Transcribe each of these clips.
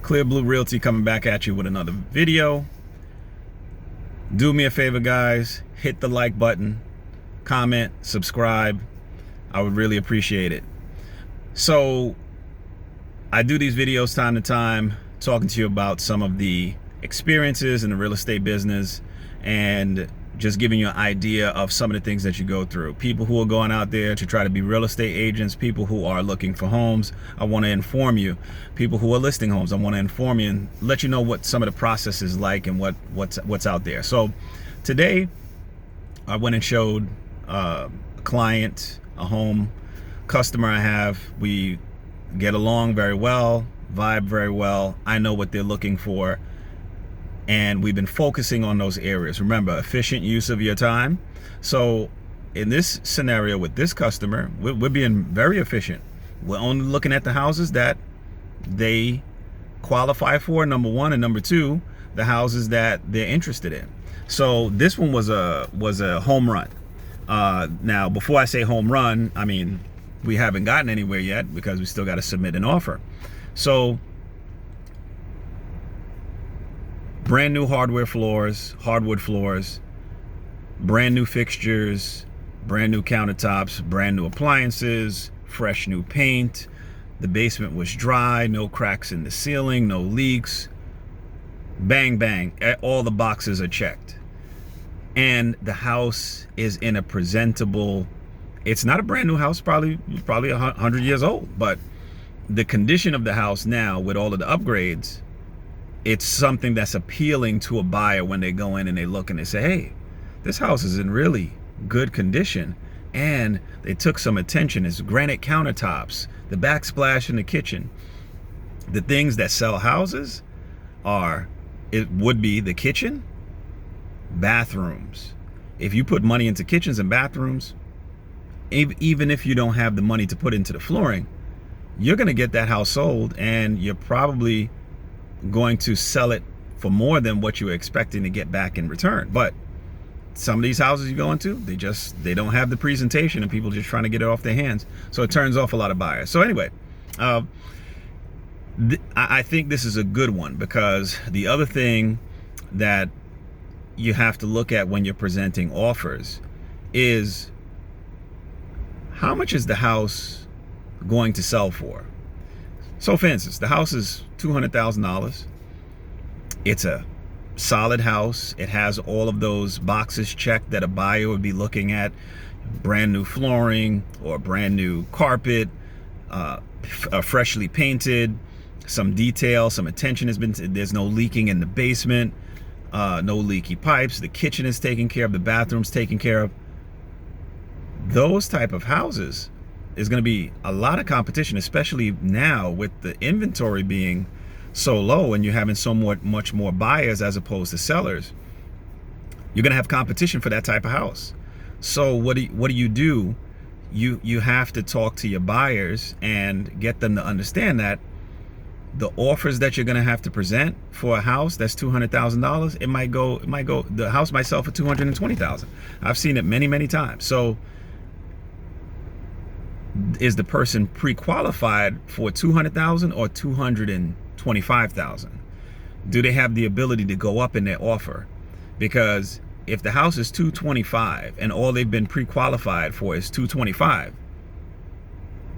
Clear Blue Realty coming back at you with another video. Do me a favor, guys. Hit the like button, comment, subscribe. I would really appreciate it. So I do these videos time to time, talking to you about some of the experiences in the real estate business and just giving you an idea of some of the things that you go through. People who are going out there to try to be real estate agents, people who are looking for homes, I want to inform you. People who are listing homes, I want to inform you and let you know what some of the process is like and what's out there. So today I went and showed a client, a home customer I have. We get along very well, vibe very well. I know what they're looking for, and we've been focusing on those areas. Remember, efficient use of your time. So in this scenario with this customer, we're being very efficient. We're only looking at the houses that they qualify for, number one, and number two, the houses that they're interested in. So this one was a home run. Now, before I say home run, I mean, we haven't gotten anywhere yet because we still got to submit an offer. So brand new hardwood floors, brand new fixtures, brand new countertops, brand new appliances, fresh new paint. The basement was dry, no cracks in the ceiling, no leaks. Bang, bang, all the boxes are checked. And the house is in a presentable, it's not a brand new house, probably 100 years old, but the condition of the house now with all of the upgrades, it's something that's appealing to a buyer when they go in and they look and they say, hey, this house is in really good condition. And they took some attention. It's granite countertops, the backsplash in the kitchen. The things that sell houses would be the kitchen, bathrooms. If you put money into kitchens and bathrooms, even if you don't have the money to put into the flooring, you're going to get that house sold, and you're probably going to sell it for more than what you were expecting to get back in return. But some of these houses you go into, they don't have the presentation, and people just trying to get it off their hands. So it turns off a lot of buyers. So anyway, I think this is a good one, because the other thing that you have to look at when you're presenting offers is, how much is the house going to sell for? So for instance, the house is $200,000. It's a solid house. It has all of those boxes checked that a buyer would be looking at. Brand new flooring or brand new carpet, freshly painted, some detail, some attention has been, there's no leaking in the basement, no leaky pipes. The kitchen is taken care of, the bathroom's taken care of. Those type of houses is going to be a lot of competition, especially now with the inventory being so low and you're having so much more buyers as opposed to sellers. You're going to have competition for that type of house. So what do you do? You have to talk to your buyers and get them to understand that the offers that you're going to have to present for a house that's $200,000, it might go, the house might sell for $220,000. I've seen it many times. So is the person pre-qualified for $200,000 or $225,000? Do they have the ability to go up in their offer? Because if the house is $225,000 and all they've been pre-qualified for is $225,000,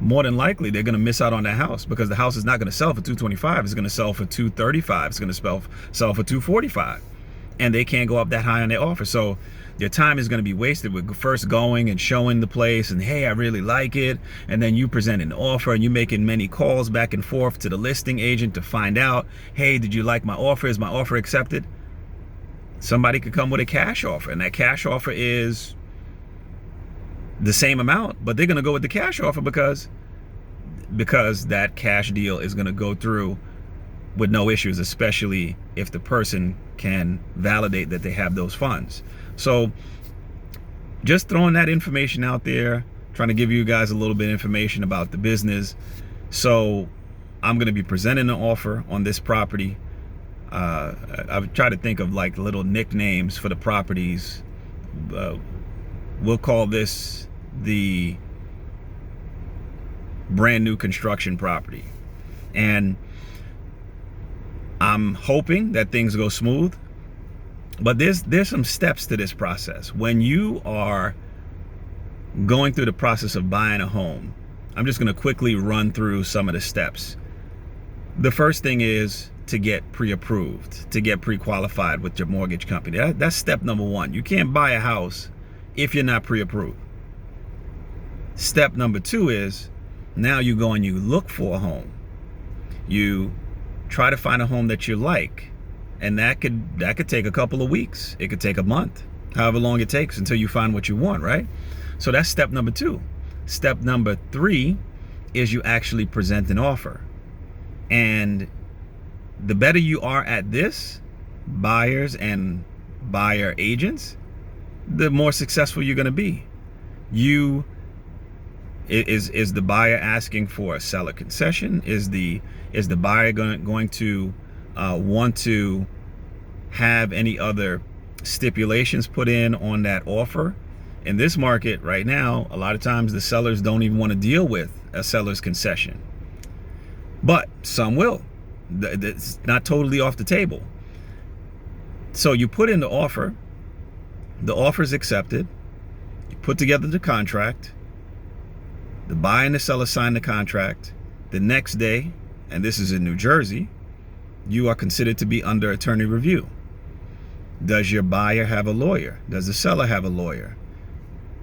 more than likely they're going to miss out on that house, because the house is not going to sell for $225,000. It's going to sell for $235,000. It's going to sell for $245,000, and they can't go up that high on their offer. So your time is going to be wasted with first going and showing the place and, hey, I really like it, and then you present an offer and you making many calls back and forth to the listing agent to find out, hey, did you like my offer? Is my offer accepted? Somebody could come with a cash offer, and that cash offer is the same amount, but they're going to go with the cash offer because that cash deal is going to go through with no issues, especially if the person can validate that they have those funds. So just throwing that information out there, trying to give you guys a little bit of information about the business. So I'm going to be presenting an offer on this property. I've tried to think of like little nicknames for the properties. We'll call this the brand new construction property. And I'm hoping that things go smooth, but there's some steps to this process. When you are going through the process of buying a home, I'm just going to quickly run through some of the steps. The first thing is to get pre-approved, to get pre-qualified with your mortgage company. That's step number one. You can't buy a house if you're not pre-approved. Step number two is now you go and you look for a home. You try to find a home that you like, and that could take a couple of weeks. It could take a month, however long it takes until you find what you want, right? So that's step number two. Step number three is you actually present an offer. And the better you are at this, buyers and buyer agents, the more successful you're going to be. Is the buyer asking for a seller concession? Is the buyer going to want to have any other stipulations put in on that offer? In this market right now, a lot of times the sellers don't even want to deal with a seller's concession, but some will. It's not totally off the table. So you put in the offer is accepted, you put together the contract, the buyer and the seller sign the contract. The next day, and this is in New Jersey, you are considered to be under attorney review. Does your buyer have a lawyer? Does the seller have a lawyer?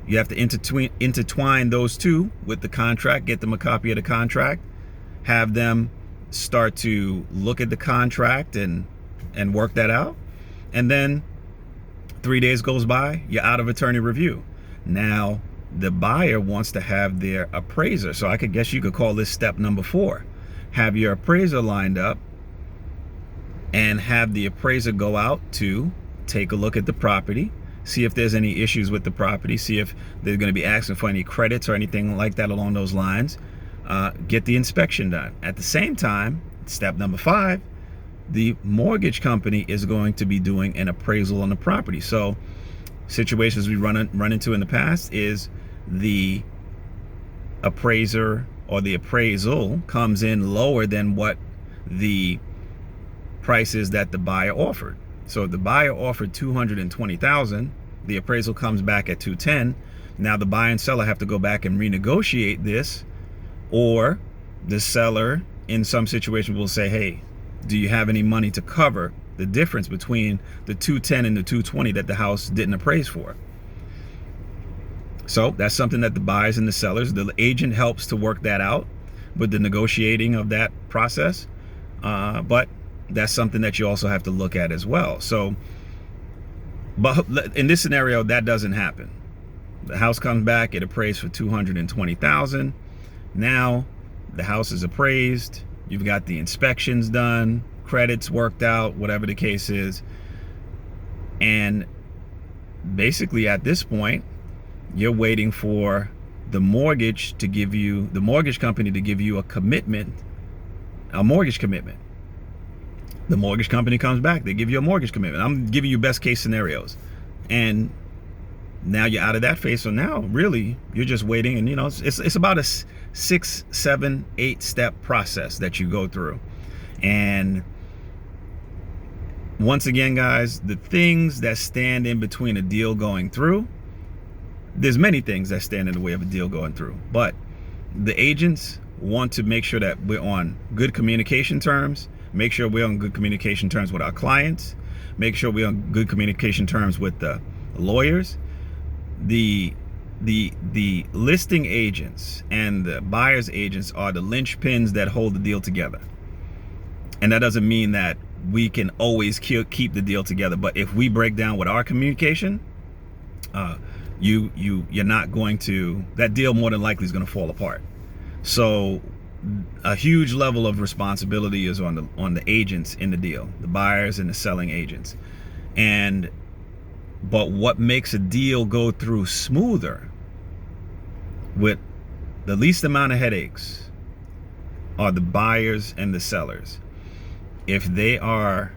You have to intertwine those two with the contract, get them a copy of the contract, have them start to look at the contract and work that out. And then 3 days goes by, you're out of attorney review. Now the buyer wants to have their appraiser. So I guess you could call this step number 4. Have your appraiser lined up and have the appraiser go out to take a look at the property, see if there's any issues with the property, see if they're going to be asking for any credits or anything like that along those lines. Get the inspection done. At the same time, step number 5, the mortgage company is going to be doing an appraisal on the property. So situations we run into in the past is the appraiser or the appraisal comes in lower than what the price is that the buyer offered. So if the buyer offered $220,000, the appraisal comes back at $210,000. Now the buyer and seller have to go back and renegotiate this, or the seller in some situations will say, hey, do you have any money to cover the difference between the $210,000 and the $220,000 that the house didn't appraise for? So that's something that the buyers and the sellers, the agent helps to work that out with the negotiating of that process. But that's something that you also have to look at as well. So, but in this scenario, that doesn't happen. The house comes back, it appraised for $220,000. Now the house is appraised. You've got the inspections done, credits worked out, whatever the case is. And basically at this point, you're waiting for the mortgage company to give you a commitment, a mortgage commitment. The mortgage company comes back, they give you a mortgage commitment. I'm giving you best case scenarios. And now you're out of that phase. So now really you're just waiting, and it's about a 6, 7, 8 step process that you go through. And once again, guys, the things that stand in between a deal going through, there's many things that stand in the way of a deal going through, but the agents want to make sure that we're on good communication terms, make sure we're on good communication terms with our clients, make sure we're on good communication terms with the lawyers. The listing agents and the buyer's agents are the linchpins that hold the deal together. And that doesn't mean that we can always keep the deal together, but if we break down with our communication, you're not going to, that deal more than likely is going to fall apart. So a huge level of responsibility is on the agents in the deal, the buyers and the selling agents. But what makes a deal go through smoother with the least amount of headaches are the buyers and the sellers. If they are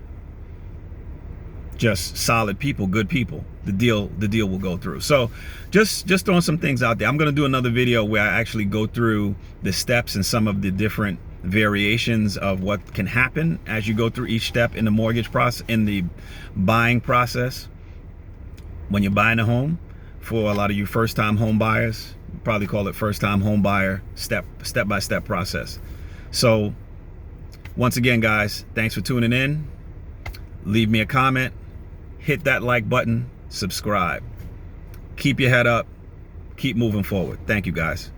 just solid people, good people, the deal will go through. So just throwing some things out there. I'm going to do another video where I actually go through the steps and some of the different variations of what can happen as you go through each step in the mortgage process, in the buying process. When you're buying a home, for a lot of you first-time home buyers, probably call it first-time home buyer step-by-step process. So once again, guys, thanks for tuning in. Leave me a comment, hit that like button, subscribe. Keep your head up, keep moving forward. Thank you, guys.